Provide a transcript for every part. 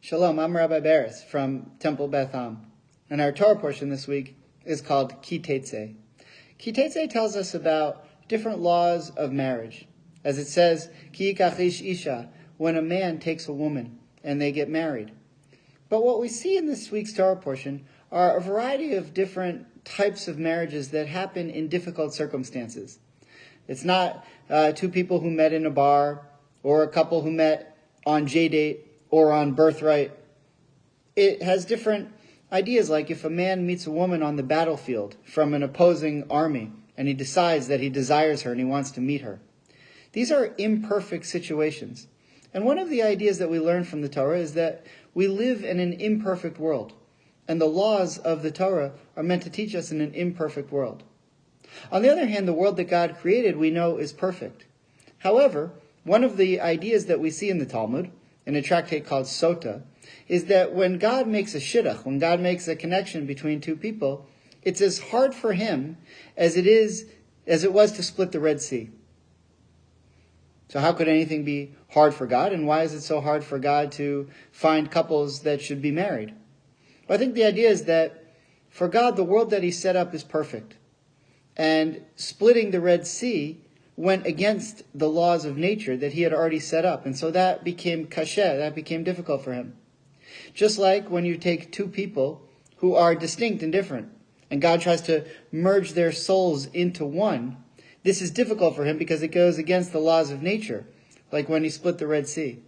Shalom, I'm Rabbi Barras from Temple Beth, and our Torah portion this week is called Tetzei. Tetzei tells us about different laws of marriage. As it says, Ki yikach ish isha, when a man takes a woman and they get married. But what we see in this week's Torah portion are a variety of different types of marriages that happen in difficult circumstances. It's not two people who met in a bar, or a couple who met on J-date, or on birthright. It has different ideas, like if a man meets a woman on the battlefield from an opposing army, and he decides that he desires her and he wants to meet her. These are imperfect situations. And one of the ideas that we learn from the Torah is that we live in an imperfect world. And the laws of the Torah are meant to teach us in an imperfect world. On the other hand, the world that God created we know is perfect. However, one of the ideas that we see in the Talmud, in a tractate called Sota, is that when God makes a shidduch, when God makes a connection between two people, it's as hard for him as it was to split the Red Sea. So how could anything be hard for God? And why is it so hard for God to find couples that should be married? Well, I think the idea is that for God, the world that he set up is perfect. And splitting the Red Sea went against the laws of nature that he had already set up. And so that became kasheh, that became difficult for him. Just like when you take two people who are distinct and different, and God tries to merge their souls into one, this is difficult for him because it goes against the laws of nature, like when he split the Red Sea.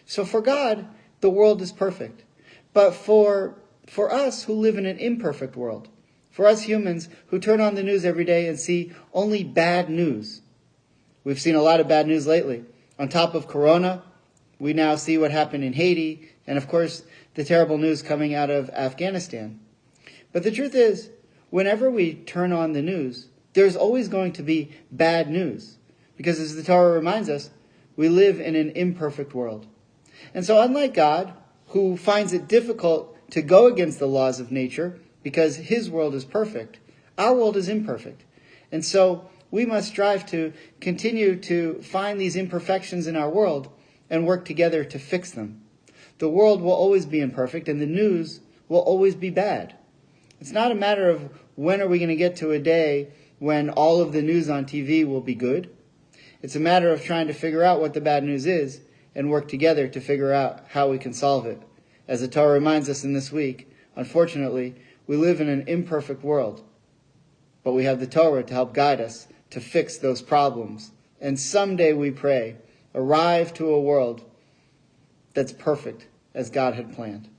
So for God, the world is perfect. But for us who live in an imperfect world, for us humans who turn on the news every day and see only bad news. We've seen a lot of bad news lately. On top of Corona, we now see what happened in Haiti, and of course, the terrible news coming out of Afghanistan. But the truth is, whenever we turn on the news, there's always going to be bad news. Because as the Torah reminds us, we live in an imperfect world. And so unlike God, who finds it difficult to go against the laws of nature, because his world is perfect, our world is imperfect. And so we must strive to continue to find these imperfections in our world and work together to fix them. The world will always be imperfect and the news will always be bad. It's not a matter of when are we going to get to a day when all of the news on TV will be good. It's a matter of trying to figure out what the bad news is and work together to figure out how we can solve it. As the Torah reminds us in this week, unfortunately, we live in an imperfect world, but we have the Torah to help guide us to fix those problems. And someday, we pray, arrive to a world that's perfect as God had planned.